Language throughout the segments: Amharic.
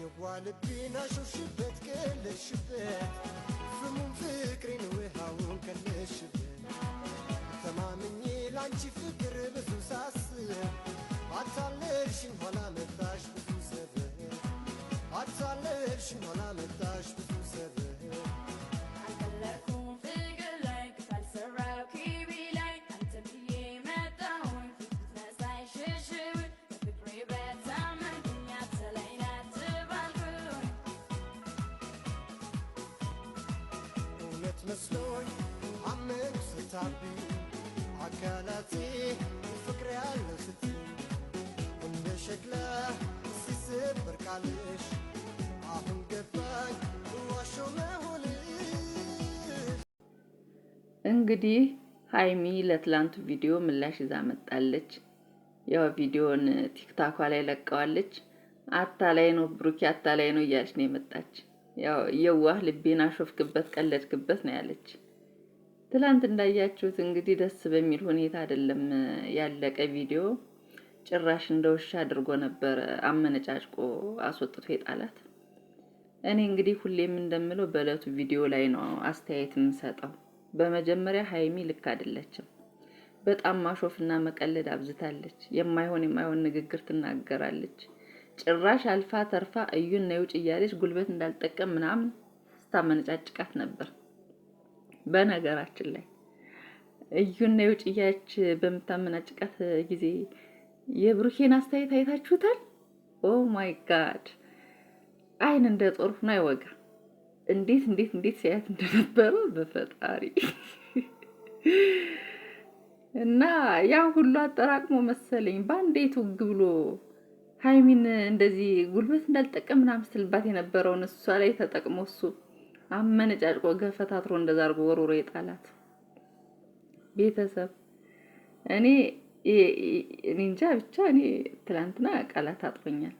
የዋልብና ሾሽበት ከለሽበት ፍሙን ፍቅሬን ውሃውን ከለሽበት ተማምኜ ላንቺ ፍቅር ብዙ ሳስብ አታለልሽኝ ኋላ መጣሽ ብዙ ሰበብ አታለልሽኝ ኋላ መጣሽ ብዙ ሰበብ መስሎኝ አመንኩ ስታብኝ አካላቴ ፍቅር ያለው ስትይ እንደ ሸክላ ሲሰበር ቃልሽ አሁን ገባኝ ዋሾ መሆንሽ። እንግዲህ ሃይሚ ለትላንቱ ቪዲዮ ምላሽ ይዛ መጣለች። ያው ቪዲዮን ቲክታኳ ላይ ለቀዋለች። አታላይ ነው ብሩኪ አታላይ ነው እያለች ነው የመጣች። ያው የዋህ ልቤን አሾፍክበት ቀለድክበት ነው ያለች። ትላንት እንዳያችሁት እንግዲህ ደስ በሚል ሁኔታ አይደለም ያለቀ ቪዲዮ። ጭራሽ እንደውሻ አድርጎ ነበር አመነጫጭቆ አስወጥቶ የጣላት። እኔ እንግዲህ ሁሌም እንደምለው በእለቱ ቪዲዮ ላይ ነው አስተያየት የምሰጠው። በመጀመሪያ ሃይሚ ልክ አይደለችም። በጣም ማሾፍና መቀለድ አብዝታለች። የማይሆን ንግግር ትናገራለች። ጭራሽ አልፋ ተርፋ እዩን ነው ውጭ እያለች ጉልበት እንዳልጠቀም ምናምን ስታመነጫጭቃት ነበር። በነገራችን ላይ እዩን ነው ውጭ እያለች በመታመናጭቃት ጊዜ የብሩኬን አስተያየት አይታችሁታል? ኦ ማይ ጋድ! አይን እንደ ጦር ሆኖ አይወጋ። እንዴት ሲያያት እንደነበረ በፈጣሪ እና ያ ሁሉ አጠራቅሞ መሰለኝ ባንዴቱ ግብሎ ሃይሚን እንደዚህ ጉልበት እንዳልጠቀም ምናምን ስትልባት የነበረውን እሷ ላይ ተጠቅሞ እሱ አመነጫጭቆ ገፈታትሮ እንደዛ አድርጎ ወሮሮ የጣላት። ቤተሰብ እኔ እንጃ ብቻ እኔ ትላንትና ቃላት አጥሮኛል።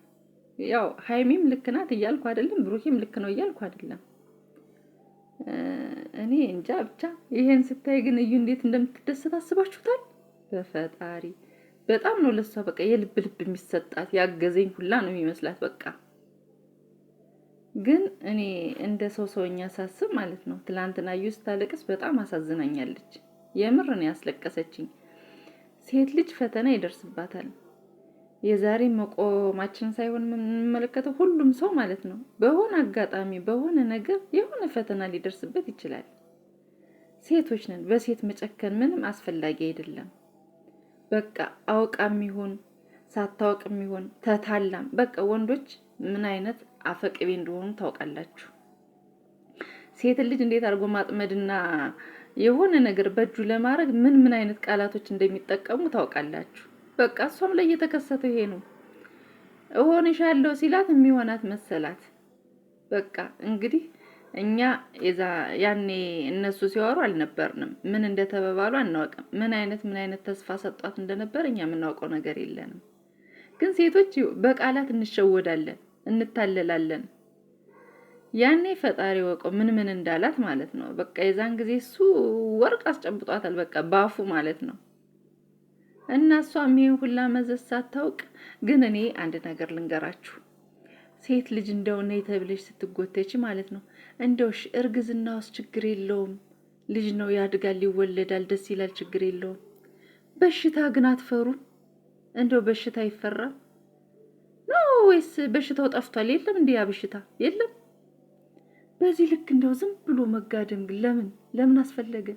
ያው ሃይሚም ልክ ናት እያልኩ አይደለም፣ ብሩኬም ልክ ነው እያልኩ አይደለም። እኔ እንጃ ብቻ ይሄን ስታይ ግን እዩ እንዴት እንደምትደሰት አስባችሁታል? በፈጣሪ በጣም ነው ለሷ በቃ የልብ የሚሰጣት ያገዘኝ ሁላ ነው የሚመስላት። በቃ ግን እኔ እንደ ሰውኛ ሳስብ ማለት ነው ትላንትና እዩ ስታለቅስ በጣም አሳዝናኛለች። የምር ነው ያስለቀሰችኝ። ሴት ልጅ ፈተና ይደርስባታል። የዛሬ መቆማችን ሳይሆን የምንመለከተው ሁሉም ሰው ማለት ነው በሆነ አጋጣሚ በሆነ ነገር የሆነ ፈተና ሊደርስበት ይችላል። ሴቶች ነን። በሴት መጨከን ምንም አስፈላጊ አይደለም። በቃ አውቃም ይሁን ሳታውቅም ይሁን ተታላም በቃ ወንዶች ምን አይነት አፈቅቤ እንደሆኑ ታውቃላችሁ። ሴት ልጅ እንዴት አድርጎ ማጥመድና የሆነ ነገር በእጁ ለማድረግ ምን አይነት ቃላቶች እንደሚጠቀሙ ታውቃላችሁ። በቃ እሷም ላይ የተከሰተው ይሄ ነው። እሆንሻለሁ ሲላት የሚሆናት መሰላት። በቃ እንግዲህ እኛ ያኔ እነሱ ሲዋሩ አልነበርንም። ምን እንደተበባሉ አናውቅም። ምን አይነት ተስፋ ሰጧት እንደነበር እኛ የምናውቀው ነገር የለንም። ግን ሴቶች በቃላት እንሸወዳለን፣ እንታለላለን። ያኔ ፈጣሪ ወቀው ምን እንዳላት ማለት ነው። በቃ የዛን ጊዜ እሱ ወርቅ አስጨብጧታል። በቃ ባፉ ማለት ነው። እና እሷም ይሄን ሁላ መዘዝ ሳታውቅ ግን እኔ አንድ ነገር ልንገራችሁ። ሴት ልጅ እንደው ነይ ተብለሽ ስትጎተች ማለት ነው እንደውሽ እርግዝናውስ ችግር የለውም። ልጅ ነው ያድጋል፣ ይወለዳል፣ ደስ ይላል፣ ችግር የለውም። በሽታ ግን አትፈሩም? እንደው በሽታ ይፈራል ነው ወይስ በሽታው ጠፍቷል? የለም እንዴ ያ በሽታ የለም። በዚህ ልክ እንደው ዝም ብሎ መጋደም ግን ለምን አስፈለገ?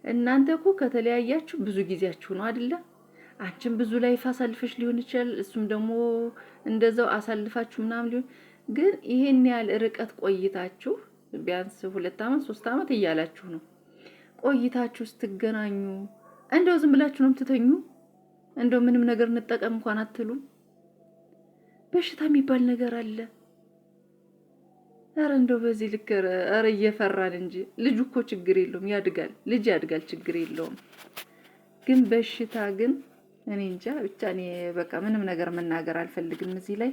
እናንተ እኮ ከተለያያችሁ ብዙ ጊዜያችሁ ነው አይደለ? አንቺም ብዙ ላይፍ አሳልፈሽ ሊሆን ይችላል፣ እሱም ደግሞ እንደዛው አሳልፋችሁ ምናምን ሊሆን። ግን ይሄን ያህል ርቀት ቆይታችሁ ቢያንስ 2 አመት 3 አመት እያላችሁ ነው ቆይታችሁ ስትገናኙ እንደው ዝም ብላችሁ ነው የምትተኙ? እንደው ምንም ነገር እንጠቀም እንኳን አትሉም? በሽታ የሚባል ነገር አለ። ኧረ እንደው በዚህ ልክ ኧረ እየፈራን እንጂ ልጅ እኮ ችግር የለውም ያድጋል፣ ልጅ ያድጋል፣ ችግር የለውም። ግን በሽታ ግን እኔ እንጃ ብቻ እኔ በቃ ምንም ነገር መናገር አልፈልግም እዚህ ላይ።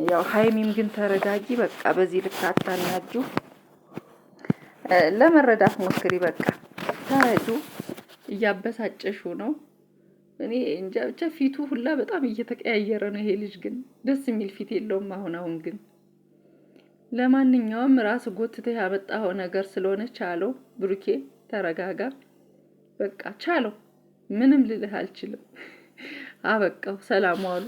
ያው ሃይሚም ግን ተረጋጊ፣ በቃ በዚህ ልክ አታናጁ፣ ለመረዳት ሞክሪ። በቃ ተረጁ፣ እያበሳጨሹ ነው። እኔ እንጃ ብቻ ፊቱ ሁላ በጣም እየተቀያየረ ነው። ይሄ ልጅ ግን ደስ የሚል ፊት የለውም አሁን ግን። ለማንኛውም ራስ ጎትተህ ያመጣኸው ነገር ስለሆነ ቻለው። ብሩኬ ተረጋጋ፣ በቃ ቻለው። ምንም ልልህ አልችልም። አበቃው። ሰላም ዋሉ።